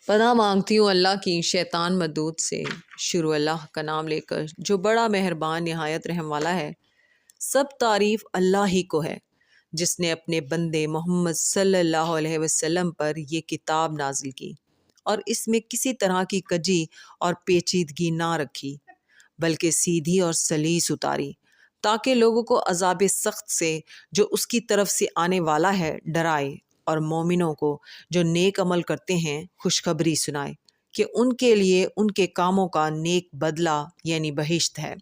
پناہ مانگتی ہوں اللہ کی شیطان مردود سے۔ شروع اللہ کا نام لے کر جو بڑا مہربان نہایت رحم والا ہے۔ سب تعریف اللہ ہی کو ہے جس نے اپنے بندے محمد صلی اللہ علیہ وسلم پر یہ کتاب نازل کی اور اس میں کسی طرح کی کجی اور پیچیدگی نہ رکھی بلکہ سیدھی اور سلیس اتاری تاکہ لوگوں کو عذاب سخت سے جو اس کی طرف سے آنے والا ہے ڈرائے، اور مومنوں کو جو نیک عمل کرتے ہیں خوشخبری سنائے کہ ان کے لیے ان کے کاموں کا نیک بدلہ یعنی بہشت ہے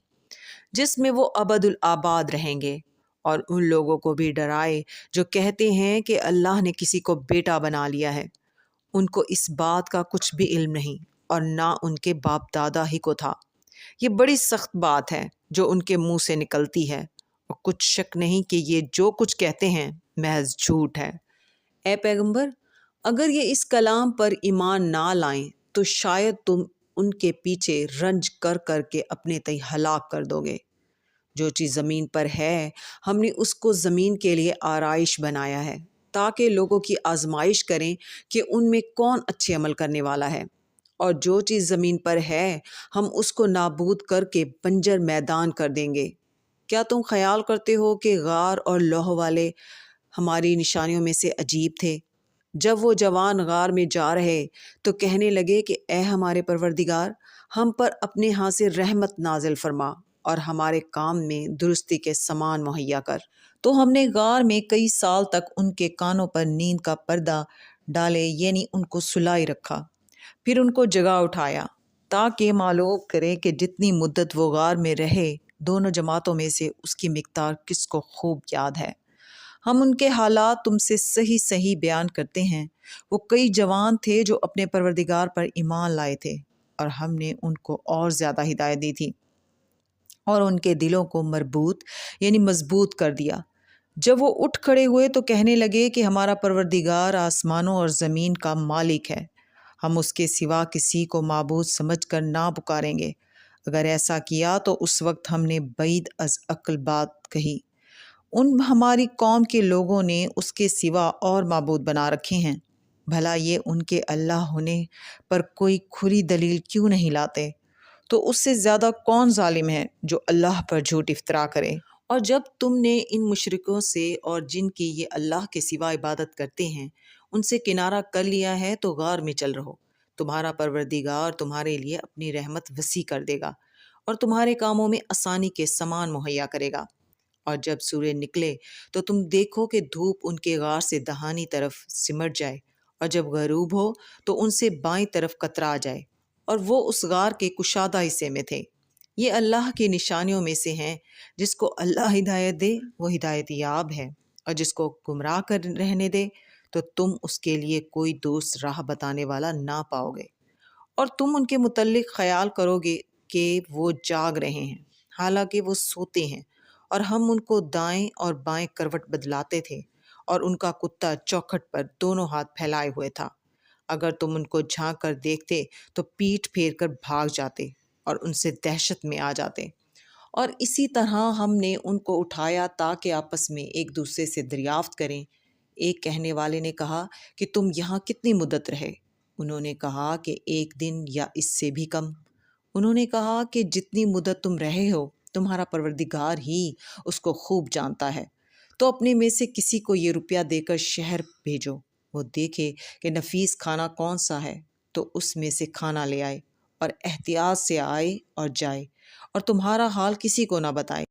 جس میں وہ ابد الآباد رہیں گے، اور ان لوگوں کو بھی ڈرائے جو کہتے ہیں کہ اللہ نے کسی کو بیٹا بنا لیا ہے۔ ان کو اس بات کا کچھ بھی علم نہیں اور نہ ان کے باپ دادا ہی کو تھا۔ یہ بڑی سخت بات ہے جو ان کے منہ سے نکلتی ہے، اور کچھ شک نہیں کہ یہ جو کچھ کہتے ہیں محض جھوٹ ہے۔ اے پیغمبر، اگر یہ اس کلام پر ایمان نہ لائیں تو شاید تم ان کے پیچھے رنج کر کر کے اپنے تئیں ہلاک کر دو گے۔ جو چیز زمین پر ہے ہم نے اس کو زمین کے لیے آرائش بنایا ہے تاکہ لوگوں کی آزمائش کریں کہ ان میں کون اچھے عمل کرنے والا ہے، اور جو چیز زمین پر ہے ہم اس کو نابود کر کے بنجر میدان کر دیں گے۔ کیا تم خیال کرتے ہو کہ غار اور لوح والے ہماری نشانیوں میں سے عجیب تھے؟ جب وہ جوان غار میں جا رہے تو کہنے لگے کہ اے ہمارے پروردگار، ہم پر اپنے ہاں سے رحمت نازل فرما اور ہمارے کام میں درستی کے سامان مہیا کر۔ تو ہم نے غار میں کئی سال تک ان کے کانوں پر نیند کا پردہ ڈالے یعنی ان کو سلائی رکھا، پھر ان کو جگا اٹھایا تاکہ معلوم کرے کہ جتنی مدت وہ غار میں رہے دونوں جماعتوں میں سے اس کی مقدار کس کو خوب یاد ہے۔ ہم ان کے حالات تم سے صحیح صحیح بیان کرتے ہیں۔ وہ کئی جوان تھے جو اپنے پروردگار پر ایمان لائے تھے، اور ہم نے ان کو اور زیادہ ہدایت دی تھی اور ان کے دلوں کو مربوط یعنی مضبوط کر دیا۔ جب وہ اٹھ کھڑے ہوئے تو کہنے لگے کہ ہمارا پروردگار آسمانوں اور زمین کا مالک ہے، ہم اس کے سوا کسی کو معبود سمجھ کر نہ پکاریں گے۔ اگر ایسا کیا تو اس وقت ہم نے بعید از عقل بات کہی۔ ان ہماری قوم کے لوگوں نے اس کے سوا اور معبود بنا رکھے ہیں، بھلا یہ ان کے اللہ ہونے پر کوئی کھری دلیل کیوں نہیں لاتے؟ تو اس سے زیادہ کون ظالم ہے جو اللہ پر جھوٹ افطرا کرے؟ اور جب تم نے ان مشرکوں سے اور جن کی یہ اللہ کے سوا عبادت کرتے ہیں ان سے کنارہ کر لیا ہے تو غار میں چل رہو، تمہارا پروردگار تمہارے لیے اپنی رحمت وسیع کر دے گا اور تمہارے کاموں میں آسانی کے سامان مہیا کرے گا۔ اور جب سورج نکلے تو تم دیکھو کہ دھوپ ان کے غار سے دہانی طرف سمٹ جائے، اور جب غروب ہو تو ان سے بائیں طرف کترا جائے، اور وہ اس غار کے کشادہ حصے میں تھے۔ یہ اللہ کی نشانیوں میں سے ہیں، جس کو اللہ ہدایت دے وہ ہدایت یاب ہے، اور جس کو گمراہ کر رہنے دے تو تم اس کے لیے کوئی دوست راہ بتانے والا نہ پاؤ گے۔ اور تم ان کے متعلق خیال کرو گے کہ وہ جاگ رہے ہیں حالانکہ وہ سوتے ہیں، اور ہم ان کو دائیں اور بائیں کروٹ بدلاتے تھے، اور ان کا کتا چوکھٹ پر دونوں ہاتھ پھیلائے ہوئے تھا۔ اگر تم ان کو جھانک کر دیکھتے تو پیٹھ پھیر کر بھاگ جاتے اور ان سے دہشت میں آ جاتے۔ اور اسی طرح ہم نے ان کو اٹھایا تاکہ آپس میں ایک دوسرے سے دریافت کریں۔ ایک کہنے والے نے کہا کہ تم یہاں کتنی مدت رہے؟ انہوں نے کہا کہ 1 دن یا اس سے بھی کم۔ انہوں نے کہا کہ جتنی مدت تم رہے ہو تمہارا پروردگار ہی اس کو خوب جانتا ہے، تو اپنے میں سے کسی کو یہ روپیہ دے کر شہر بھیجو، وہ دیکھے کہ نفیس کھانا کون سا ہے تو اس میں سے کھانا لے آئے، اور احتیاط سے آئے اور جائے، اور تمہارا حال کسی کو نہ بتائے۔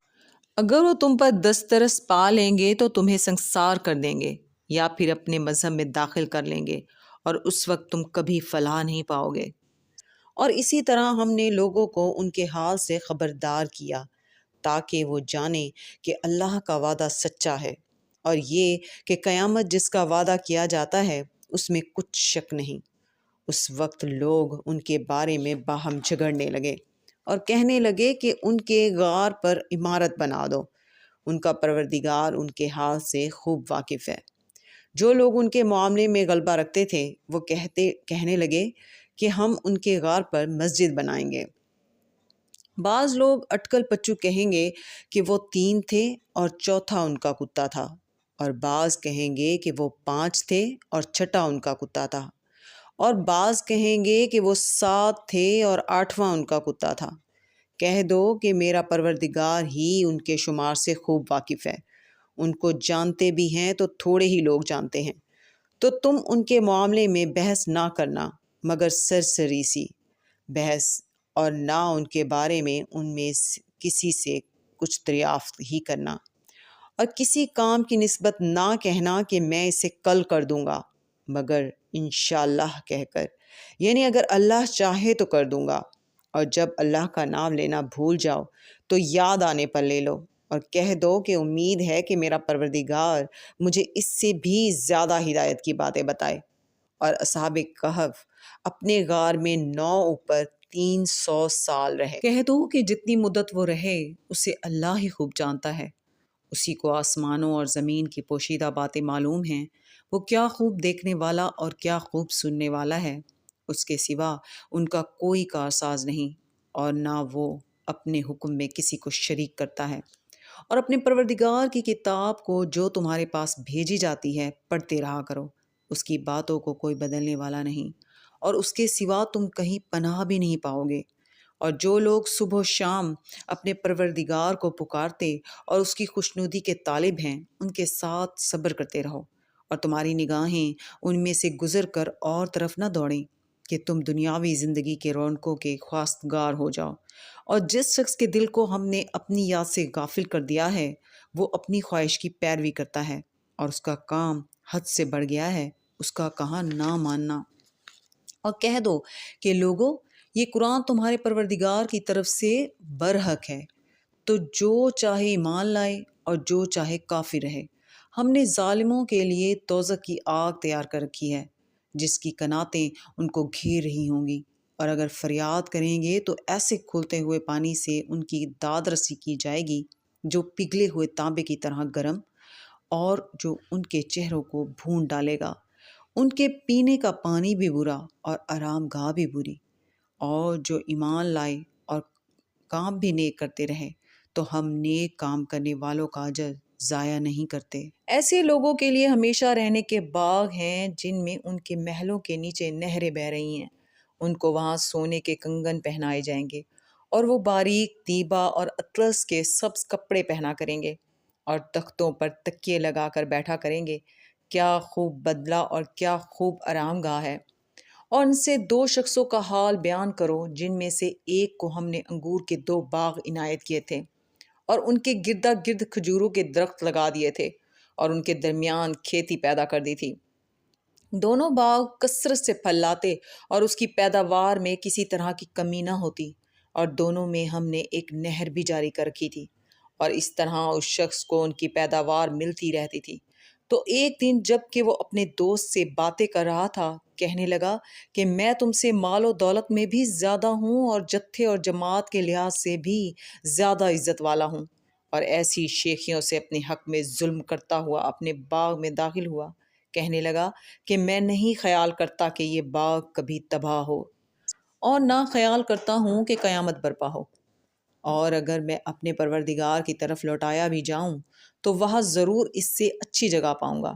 اگر وہ تم پر دسترس پا لیں گے تو تمہیں سنسار کر دیں گے یا پھر اپنے مذہب میں داخل کر لیں گے، اور اس وقت تم کبھی فلاح نہیں پاؤ گے۔ اور اسی طرح ہم نے لوگوں کو ان کے حال سے خبردار کیا تاکہ وہ جانیں کہ اللہ کا وعدہ سچا ہے، اور یہ کہ قیامت جس کا وعدہ کیا جاتا ہے اس میں کچھ شک نہیں۔ اس وقت لوگ ان کے بارے میں باہم جھگڑنے لگے اور کہنے لگے کہ ان کے غار پر عمارت بنا دو، ان کا پروردگار ان کے حال سے خوب واقف ہے۔ جو لوگ ان کے معاملے میں غلبہ رکھتے تھے وہ کہنے لگے کہ ہم ان کے غار پر مسجد بنائیں گے۔ بعض لوگ اٹکل پچو کہیں گے کہ وہ 3 تھے اور چوتھا ان کا کتا تھا، اور بعض کہیں گے کہ وہ 5 تھے اور چھٹا ان کا کتا تھا، اور بعض کہیں گے کہ وہ 7 تھے اور 8واں ان کا کتا تھا۔ کہہ دو کہ میرا پروردگار ہی ان کے شمار سے خوب واقف ہے، ان کو جانتے بھی ہیں تو تھوڑے ہی لوگ جانتے ہیں۔ تو تم ان کے معاملے میں بحث نہ کرنا مگر سرسری سی بحث، اور نہ ان کے بارے میں ان میں کسی سے کچھ دریافت ہی کرنا، اور کسی کام کی نسبت نہ کہنا کہ میں اسے کل کر دوں گا مگر انشاءاللہ کہہ کر، یعنی اگر اللہ چاہے تو کر دوں گا، اور جب اللہ کا نام لینا بھول جاؤ تو یاد آنے پر لے لو، اور کہہ دو کہ امید ہے کہ میرا پروردگار مجھے اس سے بھی زیادہ ہدایت کی باتیں بتائے۔ اور اصحاب کہف اپنے غار میں 9 اوپر 300 سال رہے۔ کہہ دو کہ جتنی مدت وہ رہے اسے اللہ ہی خوب جانتا ہے، اسی کو آسمانوں اور زمین کی پوشیدہ باتیں معلوم ہیں، وہ کیا خوب دیکھنے والا اور کیا خوب سننے والا ہے، اس کے سوا ان کا کوئی کارساز نہیں، اور نہ وہ اپنے حکم میں کسی کو شریک کرتا ہے۔ اور اپنے پروردگار کی کتاب کو جو تمہارے پاس بھیجی جاتی ہے پڑھتے رہا کرو، اس کی باتوں کو کوئی بدلنے والا نہیں، اور اس کے سوا تم کہیں پناہ بھی نہیں پاؤ گے۔ اور جو لوگ صبح و شام اپنے پروردگار کو پکارتے اور اس کی خوشنودی کے طالب ہیں، ان کے ساتھ صبر کرتے رہو، اور تمہاری نگاہیں ان میں سے گزر کر اور طرف نہ دوڑیں کہ تم دنیاوی زندگی کے رونقوں کے خواستگار ہو جاؤ۔ اور جس شخص کے دل کو ہم نے اپنی یاد سے غافل کر دیا ہے وہ اپنی خواہش کی پیروی کرتا ہے، اور اس کا کام حد سے بڑھ گیا ہے، اس کا کہا نہ ماننا۔ اور کہہ دو کہ لوگو، یہ قرآن تمہارے پروردگار کی طرف سے برحق ہے، تو جو چاہے ایمان لائے اور جو چاہے کافر رہے۔ ہم نے ظالموں کے لیے دوزخ کی آگ تیار کر رکھی ہے، جس کی کناتیں ان کو گھیر رہی ہوں گی، اور اگر فریاد کریں گے تو ایسے کھولتے ہوئے پانی سے ان کی داد رسی کی جائے گی جو پگھلے ہوئے تانبے کی طرح گرم، اور جو ان کے چہروں کو بھون ڈالے گا۔ ان کے پینے کا پانی بھی برا اور آرام گاہ بھی بری۔ اور جو ایمان لائے اور کام بھی نیک کرتے رہے تو ہم نیک کام کرنے والوں کا اجر ضائع نہیں کرتے۔ ایسے لوگوں کے لیے ہمیشہ رہنے کے باغ ہیں جن میں ان کے محلوں کے نیچے نہریں بہہ رہی ہیں، ان کو وہاں سونے کے کنگن پہنائے جائیں گے، اور وہ باریک دیبا اور اطلس کے سبز کپڑے پہنا کریں گے، اور تختوں پر تکیے لگا کر بیٹھا کریں گے۔ کیا خوب بدلہ اور کیا خوب آرام گاہ ہے۔ اور ان سے 2 شخصوں کا حال بیان کرو جن میں سے ایک کو ہم نے انگور کے 2 باغ عنایت کیے تھے، اور ان کے گردا گرد کھجوروں کے درخت لگا دیے تھے، اور ان کے درمیان کھیتی پیدا کر دی تھی۔ دونوں باغ کثرت سے پھل لاتے اور اس کی پیداوار میں کسی طرح کی کمی نہ ہوتی، اور دونوں میں ہم نے ایک نہر بھی جاری کر رکھی تھی، اور اس طرح اس شخص کو ان کی پیداوار ملتی رہتی تھی۔ تو ایک دن جب کہ وہ اپنے دوست سے باتیں کر رہا تھا، کہنے لگا کہ میں تم سے مال و دولت میں بھی زیادہ ہوں اور جتھے اور جماعت کے لحاظ سے بھی زیادہ عزت والا ہوں، اور ایسی شیخیوں سے اپنے حق میں ظلم کرتا ہوا اپنے باغ میں داخل ہوا۔ کہنے لگا کہ میں نہیں خیال کرتا کہ یہ باغ کبھی تباہ ہو، اور نہ خیال کرتا ہوں کہ قیامت برپا ہو، اور اگر میں اپنے پروردگار کی طرف لوٹایا بھی جاؤں تو وہاں ضرور اس سے اچھی جگہ پاؤں گا۔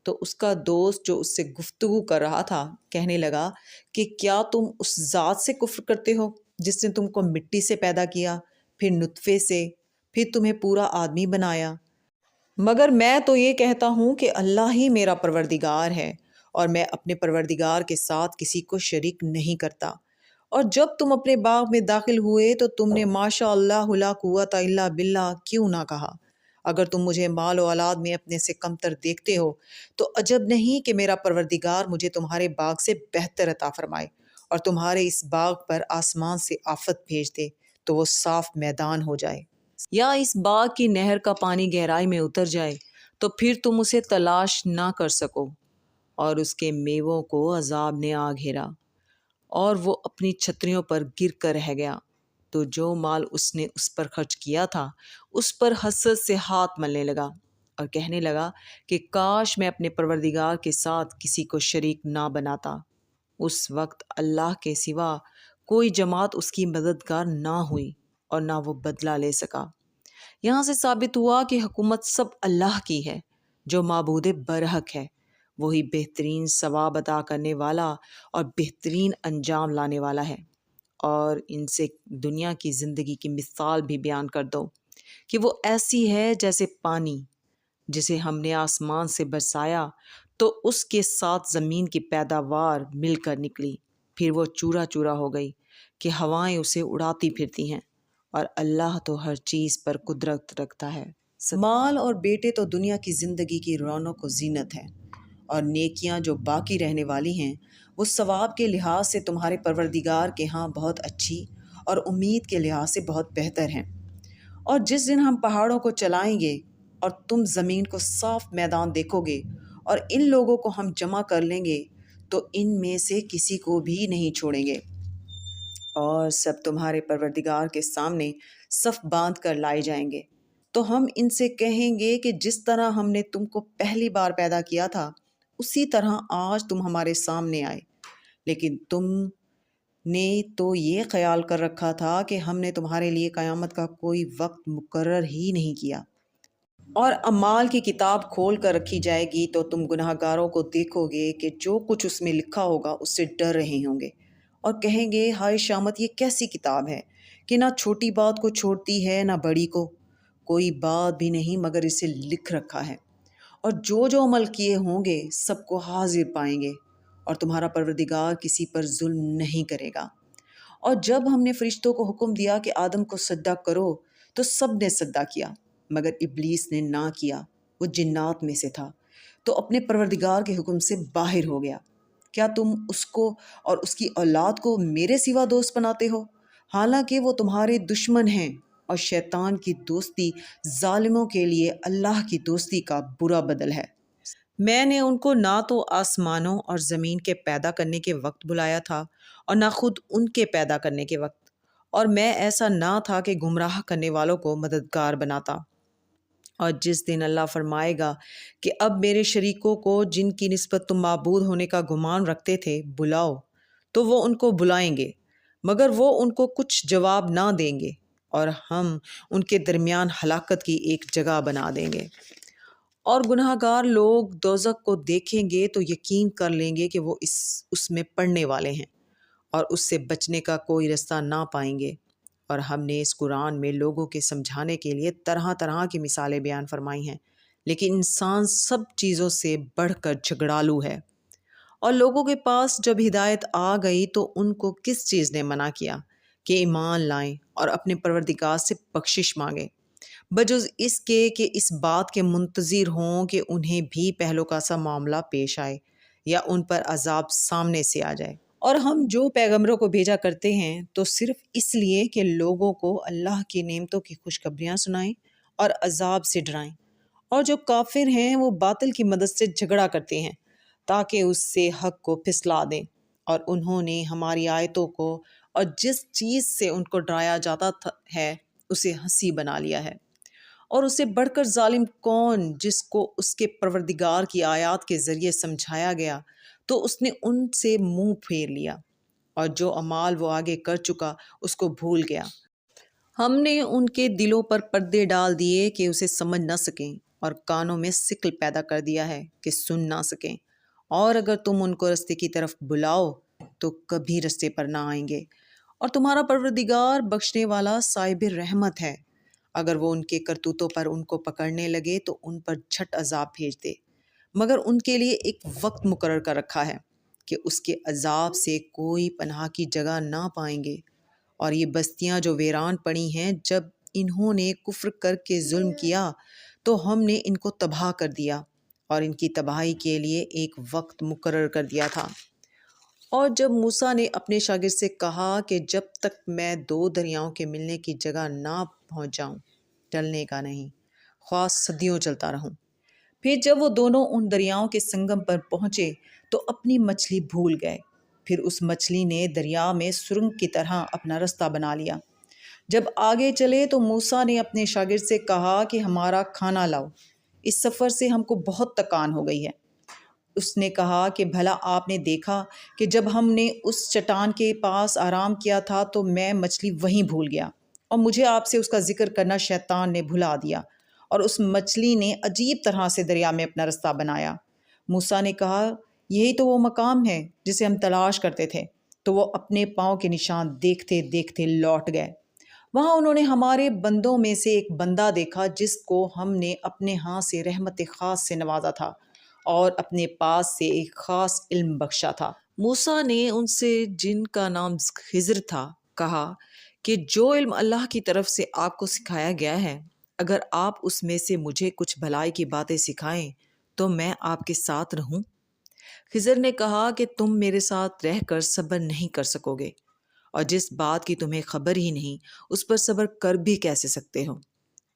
تو اس کا دوست جو اس سے گفتگو کر رہا تھا کہنے لگا کہ کیا تم اس ذات سے کفر کرتے ہو جس نے تم کو مٹی سے پیدا کیا، پھر نطفے سے، پھر تمہیں پورا آدمی بنایا؟ مگر میں تو یہ کہتا ہوں کہ اللہ ہی میرا پروردگار ہے، اور میں اپنے پروردگار کے ساتھ کسی کو شریک نہیں کرتا۔ اور جب تم اپنے باغ میں داخل ہوئے تو تم نے ماشاء اللہ لا قوت الا باللہ کیوں نہ کہا؟ اگر تم مجھے مال و اولاد میں اپنے سے کمتر دیکھتے ہو تو عجب نہیں کہ میرا پروردگار مجھے تمہارے باغ سے بہتر عطا فرمائے، اور تمہارے اس باغ پر آسمان سے آفت بھیج دے تو وہ صاف میدان ہو جائے، یا اس باغ کی نہر کا پانی گہرائی میں اتر جائے تو پھر تم اسے تلاش نہ کر سکو، اور اس کے میووں کو عذاب نے آ گھیرا اور وہ اپنی چھتریوں پر گر کر رہ گیا، تو جو مال اس نے اس پر خرچ کیا تھا اس پر حسرت سے ہاتھ ملنے لگا، اور کہنے لگا کہ کاش میں اپنے پروردگار کے ساتھ کسی کو شریک نہ بناتا۔ اس وقت اللہ کے سوا کوئی جماعت اس کی مددگار نہ ہوئی اور نہ وہ بدلہ لے سکا۔ یہاں سے ثابت ہوا کہ حکومت سب اللہ کی ہے جو معبود برحق ہے، وہی بہترین ثواب عطا کرنے والا اور بہترین انجام لانے والا ہے۔ اور ان سے دنیا کی زندگی کی مثال بھی بیان کر دو کہ وہ ایسی ہے جیسے پانی جسے ہم نے آسمان سے برسایا تو اس کے ساتھ زمین کی پیداوار مل کر نکلی، پھر وہ چورا چورا ہو گئی کہ ہوائیں اسے اڑاتی پھرتی ہیں، اور اللہ تو ہر چیز پر قدرت رکھتا ہے۔ مال اور بیٹے تو دنیا کی زندگی کی رونق و زینت ہے، اور نیکیاں جو باقی رہنے والی ہیں وہ ثواب کے لحاظ سے تمہارے پروردگار کے ہاں بہت اچھی اور امید کے لحاظ سے بہت بہتر ہیں۔ اور جس دن ہم پہاڑوں کو چلائیں گے اور تم زمین کو صاف میدان دیکھو گے اور ان لوگوں کو ہم جمع کر لیں گے تو ان میں سے کسی کو بھی نہیں چھوڑیں گے، اور سب تمہارے پروردگار کے سامنے صف باندھ کر لائے جائیں گے۔ تو ہم ان سے کہیں گے کہ جس طرح ہم نے تم کو پہلی بار پیدا کیا تھا اسی طرح آج تم ہمارے سامنے آئے، لیکن تم نے تو یہ خیال کر رکھا تھا کہ ہم نے تمہارے لیے قیامت کا کوئی وقت مقرر ہی نہیں کیا۔ اور اعمال کی کتاب کھول کر رکھی جائے گی تو تم گناہ گاروں کو دیکھو گے کہ جو کچھ اس میں لکھا ہوگا اس سے ڈر رہے ہوں گے، اور کہیں گے ہائے شامت، یہ کیسی کتاب ہے کہ نہ چھوٹی بات کو چھوڑتی ہے نہ بڑی کو، کوئی بات بھی نہیں مگر اسے لکھ رکھا ہے، اور جو جو عمل کیے ہوں گے سب کو حاضر پائیں گے، اور تمہارا پروردگار کسی پر ظلم نہیں کرے گا۔ اور جب ہم نے فرشتوں کو حکم دیا کہ آدم کو سجدہ کرو تو سب نے سجدہ کیا، مگر ابلیس نے نہ کیا، وہ جنات میں سے تھا تو اپنے پروردگار کے حکم سے باہر ہو گیا۔ کیا تم اس کو اور اس کی اولاد کو میرے سوا دوست بناتے ہو، حالانکہ وہ تمہارے دشمن ہیں، اور شیطان کی دوستی ظالموں کے لیے اللہ کی دوستی کا برا بدل ہے۔ میں نے ان کو نہ تو آسمانوں اور زمین کے پیدا کرنے کے وقت بلایا تھا اور نہ خود ان کے پیدا کرنے کے وقت، اور میں ایسا نہ تھا کہ گمراہ کرنے والوں کو مددگار بناتا۔ اور جس دن اللہ فرمائے گا کہ اب میرے شریکوں کو جن کی نسبت تم معبود ہونے کا گمان رکھتے تھے بلاؤ، تو وہ ان کو بلائیں گے، مگر وہ ان کو کچھ جواب نہ دیں گے، اور ہم ان کے درمیان ہلاکت کی ایک جگہ بنا دیں گے۔ اور گناہ گار لوگ دوزخ کو دیکھیں گے تو یقین کر لیں گے کہ وہ اس میں پڑنے والے ہیں، اور اس سے بچنے کا کوئی رستہ نہ پائیں گے۔ اور ہم نے اس قرآن میں لوگوں کے سمجھانے کے لیے طرح طرح کی مثالیں بیان فرمائی ہیں، لیکن انسان سب چیزوں سے بڑھ کر جھگڑالو ہے۔ اور لوگوں کے پاس جب ہدایت آ گئی تو ان کو کس چیز نے منع کیا کہ ایمان لائیں اور اپنے پروردگار سے بخشش مانگیں، بجز اس کے کہ اس بات کے منتظر ہوں کہ انہیں بھی پہلو کا سا معاملہ پیش آئے یا ان پر عذاب سامنے سے آ جائے۔ اور ہم جو پیغمبروں کو بھیجا کرتے ہیں تو صرف اس لیے کہ لوگوں کو اللہ کی نعمتوں کی خوشخبریاں سنائیں اور عذاب سے ڈرائیں، اور جو کافر ہیں وہ باطل کی مدد سے جھگڑا کرتے ہیں تاکہ اس سے حق کو پھسلا دیں، اور انہوں نے ہماری آیتوں کو اور جس چیز سے ان کو ڈرایا جاتا ہے اسے ہنسی بنا لیا ہے۔ اور اسے بڑھ کر ظالم کون جس کو اس کے پروردگار کی آیات کے ذریعے سمجھایا گیا تو اس نے ان سے منہ پھیر لیا، اور جو اعمال وہ آگے کر چکا اس کو بھول گیا۔ ہم نے ان کے دلوں پر پردے ڈال دیے کہ اسے سمجھ نہ سکیں، اور کانوں میں سکل پیدا کر دیا ہے کہ سن نہ سکیں، اور اگر تم ان کو رستے کی طرف بلاؤ تو کبھی رستے پر نہ آئیں گے۔ اور تمہارا پروردگار بخشنے والا صاحب رحمت ہے، اگر وہ ان کے کرتوتوں پر ان کو پکڑنے لگے تو ان پر جھٹ عذاب بھیج دے، مگر ان کے لیے ایک وقت مقرر کر رکھا ہے کہ اس کے عذاب سے کوئی پناہ کی جگہ نہ پائیں گے۔ اور یہ بستیاں جو ویران پڑی ہیں، جب انہوں نے کفر کر کے ظلم کیا تو ہم نے ان کو تباہ کر دیا، اور ان کی تباہی کے لیے ایک وقت مقرر کر دیا تھا۔ اور جب موسیٰ نے اپنے شاگرد سے کہا کہ جب تک میں دو دریاؤں کے ملنے کی جگہ نہ پہنچ جاؤں ٹلنے کا نہیں، خواہ صدیوں چلتا رہوں۔ پھر جب وہ دونوں ان دریاؤں کے سنگم پر پہنچے تو اپنی مچھلی بھول گئے، پھر اس مچھلی نے دریا میں سرنگ کی طرح اپنا رستہ بنا لیا۔ جب آگے چلے تو موسیٰ نے اپنے شاگرد سے کہا کہ ہمارا کھانا لاؤ، اس سفر سے ہم کو بہت تکان ہو گئی ہے۔ اس نے کہا کہ بھلا آپ نے دیکھا کہ جب ہم نے اس چٹان کے پاس آرام کیا تھا تو میں مچھلی وہیں بھول گیا، اور مجھے آپ سے اس کا ذکر کرنا شیطان نے بھلا دیا، اور اس مچھلی نے عجیب طرح سے دریا میں اپنا رستہ بنایا۔ موسیٰ نے کہا یہی تو وہ مقام ہے جسے ہم تلاش کرتے تھے۔ تو وہ اپنے پاؤں کے نشان دیکھتے دیکھتے لوٹ گئے۔ وہاں انہوں نے ہمارے بندوں میں سے ایک بندہ دیکھا جس کو ہم نے اپنے ہاں سے رحمت خاص سے نوازا تھا اور اپنے پاس سے ایک خاص علم بخشا تھا۔ موسیٰ نے ان سے جن کا نام خضر تھا کہا کہ جو علم اللہ کی طرف سے آپ کو سکھایا گیا ہے، اگر آپ اس میں سے مجھے کچھ بھلائی کی باتیں سکھائیں تو میں آپ کے ساتھ رہوں۔ خضر نے کہا کہ تم میرے ساتھ رہ کر صبر نہیں کر سکو گے، اور جس بات کی تمہیں خبر ہی نہیں اس پر صبر کر بھی کیسے سکتے ہو؟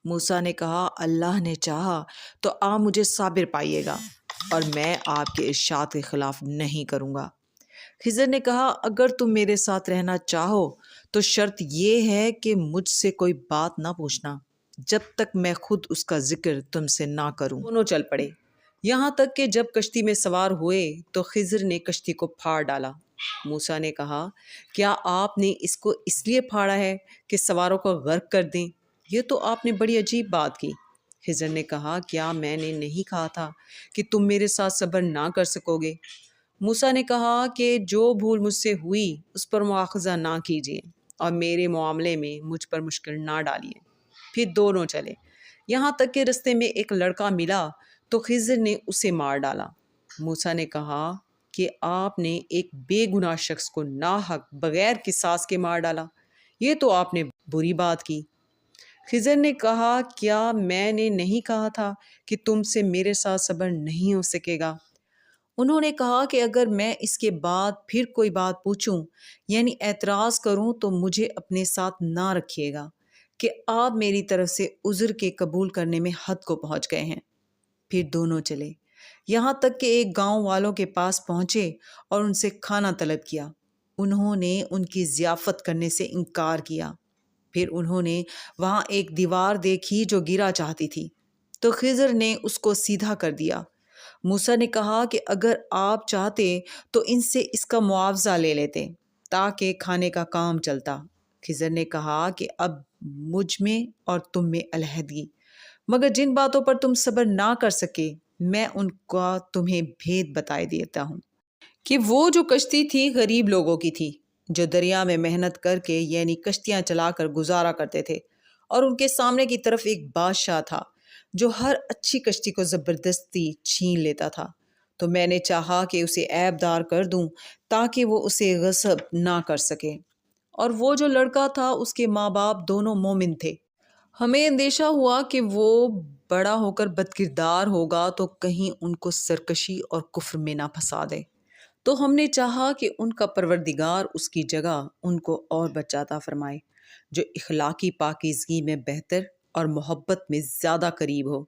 موسیٰ نے کہا اللہ نے چاہا تو آپ مجھے صابر پائیے گا، اور میں آپ کے ارشاد کے خلاف نہیں کروں گا۔ خضر نے کہا اگر تم میرے ساتھ رہنا چاہو تو شرط یہ ہے کہ مجھ سے کوئی بات نہ پوچھنا جب تک میں خود اس کا ذکر تم سے نہ کروں۔ دونوں چل پڑے، یہاں تک کہ جب کشتی میں سوار ہوئے تو خضر نے کشتی کو پھاڑ ڈالا۔ موسیٰ نے کہا کیا آپ نے اس کو اس لیے پھاڑا ہے کہ سواروں کو غرق کر دیں؟ یہ تو آپ نے بڑی عجیب بات کی۔ خضر نے کہا کیا میں نے نہیں کہا تھا کہ تم میرے ساتھ صبر نہ کر سکو گے؟ موسیٰ نے کہا کہ جو بھول مجھ سے ہوئی اس پر مواخذہ نہ کیجیے اور میرے معاملے میں مجھ پر مشکل نہ ڈالیے۔ پھر دونوں چلے، یہاں تک کہ رستے میں ایک لڑکا ملا تو خضر نے اسے مار ڈالا۔ موسیٰ نے کہا کہ آپ نے ایک بے گناہ شخص کو ناحق بغیر قصاص کے مار ڈالا، یہ تو آپ نے بری بات کی۔ خضر نے کہا کیا میں نے نہیں کہا تھا کہ تم سے میرے ساتھ صبر نہیں ہو سکے گا؟ انہوں نے کہا کہ اگر میں اس کے بعد پھر کوئی بات پوچھوں یعنی اعتراض کروں تو مجھے اپنے ساتھ نہ رکھیے گا کہ آپ میری طرف سے عذر کے قبول کرنے میں حد کو پہنچ گئے ہیں۔ پھر دونوں چلے، یہاں تک کہ ایک گاؤں والوں کے پاس پہنچے اور ان سے کھانا طلب کیا۔ انہوں نے ان کی ضیافت کرنے سے انکار کیا۔ پھر انہوں نے وہاں ایک دیوار دیکھی جو گرا چاہتی تھی تو خضر نے اس کو سیدھا کر دیا۔ موسیٰ نے کہا کہ اگر آپ چاہتے تو ان سے اس کا معاوضہ لے لیتے تاکہ کھانے کا کام چلتا۔ خضر نے کہا کہ اب مجھ میں اور تم میں علیحدگی، مگر جن باتوں پر تم صبر نہ کر سکے میں ان کا تمہیں بھید بتائے دیتا ہوں کہ وہ جو کشتی تھی غریب لوگوں کی تھی جو دریا میں محنت کر کے یعنی کشتیاں چلا کر گزارا کرتے تھے، اور ان کے سامنے کی طرف ایک بادشاہ تھا جو ہر اچھی کشتی کو زبردستی چھین لیتا تھا۔ تو میں نے چاہا کہ اسے عیب دار کر دوں تاکہ وہ اسے غصب نہ کر سکے، اور وہ جو لڑکا تھا اس کے ماں باپ دونوں مومن تھے۔ ہمیں اندیشہ ہوا کہ وہ بڑا ہو کر بدکردار ہوگا تو کہیں ان کو سرکشی اور کفر میں نہ پھنسا دے، تو ہم نے چاہا کہ ان کا پروردگار اس کی جگہ ان کو اور بچہ عطا فرمائے جو اخلاقی پاکیزگی میں بہتر اور محبت میں زیادہ قریب ہو۔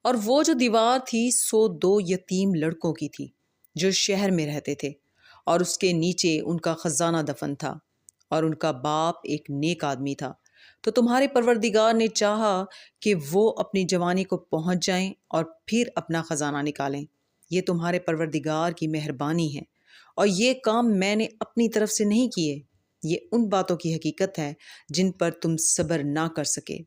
اور وہ جو دیوار تھی سو 2 یتیم لڑکوں کی تھی جو شہر میں رہتے تھے، اور اس کے نیچے ان کا خزانہ دفن تھا، اور ان کا باپ ایک نیک آدمی تھا۔ تو تمہارے پروردگار نے چاہا کہ وہ اپنی جوانی کو پہنچ جائیں اور پھر اپنا خزانہ نکالیں۔ یہ تمہارے پروردگار کی مہربانی ہے، اور یہ کام میں نے اپنی طرف سے نہیں کیے، یہ ان باتوں کی حقیقت ہے جن پر تم صبر نہ کر سکے۔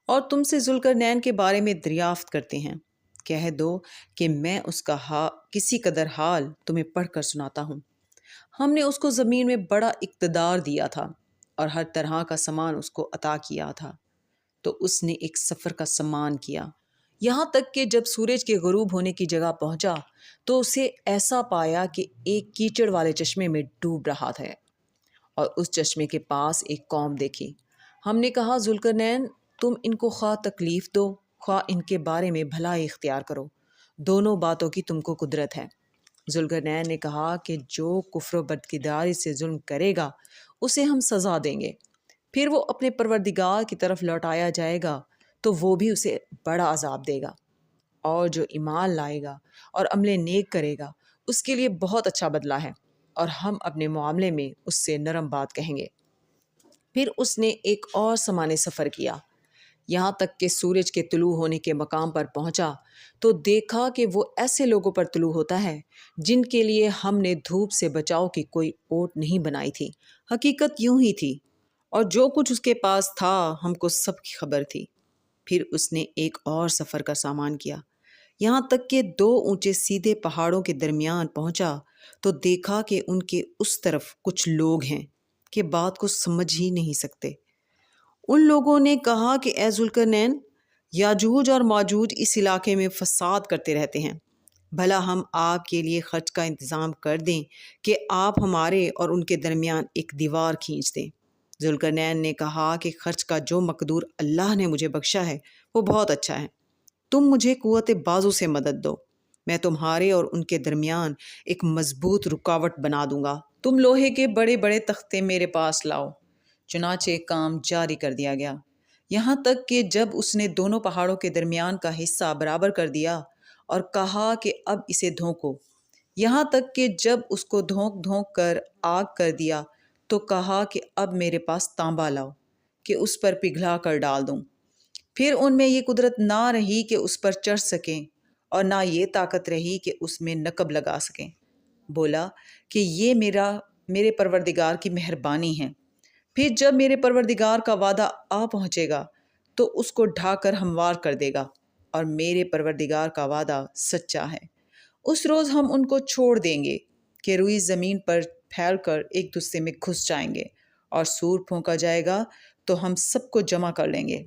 اور تم سے ذوالقرنین کے بارے میں دریافت کرتے ہیں، کہہ دو کہ میں اس کا کسی قدر حال تمہیں پڑھ کر سناتا ہوں۔ ہم نے اس کو زمین میں بڑا اقتدار دیا تھا اور ہر طرح کا سامان اس کو عطا کیا تھا، تو اس نے ایک سفر کا سامان کیا، یہاں تک کہ جب سورج کے غروب ہونے کی جگہ پہنچا تو اسے ایسا پایا کہ ایک کیچڑ والے چشمے میں ڈوب رہا تھا، اور اس چشمے کے پاس ایک قوم دیکھی۔ ہم نے کہا ذوالقرنین تم ان کو خواہ تکلیف دو خواہ ان کے بارے میں بھلائی اختیار کرو، دونوں باتوں کی تم کو قدرت ہے۔ ذوالقرنین نے کہا کہ جو کفر و بدکرداری سے ظلم کرے گا اسے ہم سزا دیں گے، پھر وہ اپنے پروردگار کی طرف لوٹایا جائے گا تو وہ بھی اسے بڑا عذاب دے گا، اور جو ایمان لائے گا اور عمل نیک کرے گا اس کے لیے بہت اچھا بدلہ ہے، اور ہم اپنے معاملے میں اس سے نرم بات کہیں گے۔ پھر اس نے ایک اور سمانے سفر کیا، یہاں تک کہ سورج کے طلوع ہونے کے مقام پر پہنچا تو دیکھا کہ وہ ایسے لوگوں پر طلوع ہوتا ہے جن کے لیے ہم نے دھوپ سے بچاؤ کی کوئی اوٹ نہیں بنائی تھی، حقیقت یوں ہی تھی، اور جو کچھ اس کے پاس تھا ہم کو سب کی خبر تھی۔ پھر اس نے ایک اور سفر کا سامان کیا، یہاں تک کہ 2 اونچے سیدھے پہاڑوں کے درمیان پہنچا تو دیکھا کہ ان کے اس طرف کچھ لوگ ہیں کہ بات کو سمجھ ہی نہیں سکتے۔ ان لوگوں نے کہا کہ اے ذوالقرنین، یاجوج اور ماجوج اس علاقے میں فساد کرتے رہتے ہیں، بھلا ہم آپ کے لیے خرچ کا انتظام کر دیں کہ آپ ہمارے اور ان کے درمیان ایک دیوار کھینچ دیں۔ ذوالقرنین نے کہا کہ خرچ کا جو مقدور اللہ نے مجھے بخشا ہے وہ بہت اچھا ہے، تم مجھے قوت بازو سے مدد دو، میں تمہارے اور ان کے درمیان ایک مضبوط رکاوٹ بنا دوں گا۔ تم لوہے کے بڑے بڑے تختے میرے پاس لاؤ۔ چنانچہ کام جاری کر دیا گیا، یہاں تک کہ جب اس نے دونوں پہاڑوں کے درمیان کا حصہ برابر کر دیا اور کہا کہ اب اسے دھونکو، یہاں تک کہ جب اس کو دھونک دھونک کر آگ کر دیا تو کہا کہ اب میرے پاس تانبا لاؤ کہ اس پر پگھلا کر ڈال دوں۔ پھر ان میں یہ قدرت نہ رہی کہ اس پر چڑھ سکیں اور نہ یہ طاقت رہی کہ اس میں نقب لگا سکیں۔ بولا کہ یہ میرے پروردگار کی مہربانی ہے، پھر جب میرے پروردگار کا وعدہ آ پہنچے گا تو اس کو ڈھا کر ہموار کر دے گا، اور میرے پروردگار کا وعدہ سچا ہے۔ اس روز ہم ان کو چھوڑ دیں گے کہ روئی زمین پر پھیل کر ایک دوسرے میں گھس جائیں گے، اور سور پھونکا جائے گا تو ہم سب کو جمع کر لیں گے۔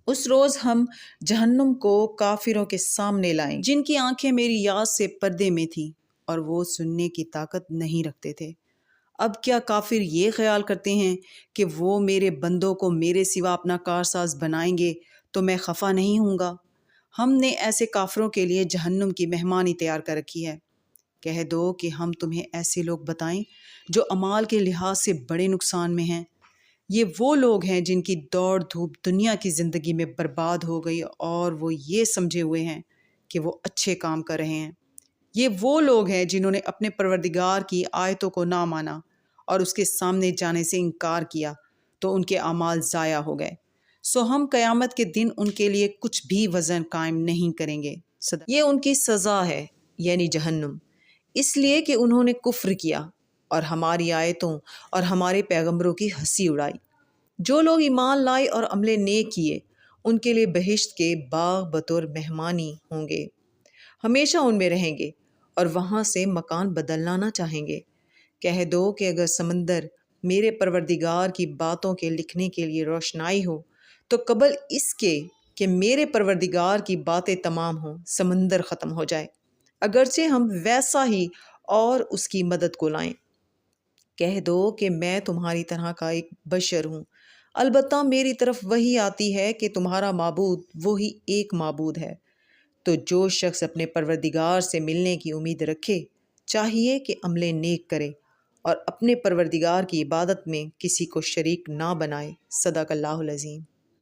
اس روز ہم جہنم کو کافروں کے سامنے لائیں جن کی آنکھیں میری یاد سے پردے میں تھیں اور وہ سننے کی طاقت نہیں رکھتے تھے۔ اب کیا کافر یہ خیال کرتے ہیں کہ وہ میرے بندوں کو میرے سوا اپنا کارساز بنائیں گے تو میں خفا نہیں ہوں گا؟ ہم نے ایسے کافروں کے لیے جہنم کی مہمانی تیار کر رکھی ہے۔ کہہ دو کہ ہم تمہیں ایسے لوگ بتائیں جو اعمال کے لحاظ سے بڑے نقصان میں ہیں۔ یہ وہ لوگ ہیں جن کی دوڑ دھوپ دنیا کی زندگی میں برباد ہو گئی اور وہ یہ سمجھے ہوئے ہیں کہ وہ اچھے کام کر رہے ہیں۔ یہ وہ لوگ ہیں جنہوں نے اپنے پروردگار کی آیتوں کو نہ مانا اور اس کے سامنے جانے سے انکار کیا تو ان کے اعمال ضائع ہو گئے، سو ہم قیامت کے دن ان کے لیے کچھ بھی وزن قائم نہیں کریں گے۔ یہ ان کی سزا ہے، یعنی جہنم، اس لیے کہ انہوں نے کفر کیا اور ہماری آیتوں اور ہمارے پیغمبروں کی ہنسی اڑائی۔ جو لوگ ایمان لائے اور عمل نیک کیے ان کے لیے بہشت کے باغ بطور مہمانی ہوں گے، ہمیشہ ان میں رہیں گے اور وہاں سے مکان بدلنا نہ چاہیں گے۔ کہہ دو کہ اگر سمندر میرے پروردگار کی باتوں کے لکھنے کے لیے روشنائی ہو تو قبل اس کے کہ میرے پروردگار کی باتیں تمام ہوں سمندر ختم ہو جائے، اگرچہ ہم ویسا ہی اور اس کی مدد کو لائیں۔ کہہ دو کہ میں تمہاری طرح کا ایک بشر ہوں، البتہ میری طرف وحی آتی ہے کہ تمہارا معبود وہی ایک معبود ہے۔ تو جو شخص اپنے پروردگار سے ملنے کی امید رکھے چاہیے کہ عمل نیک کرے اور اپنے پروردگار کی عبادت میں کسی کو شریک نہ بنائے۔ صدق اللہ العظیم۔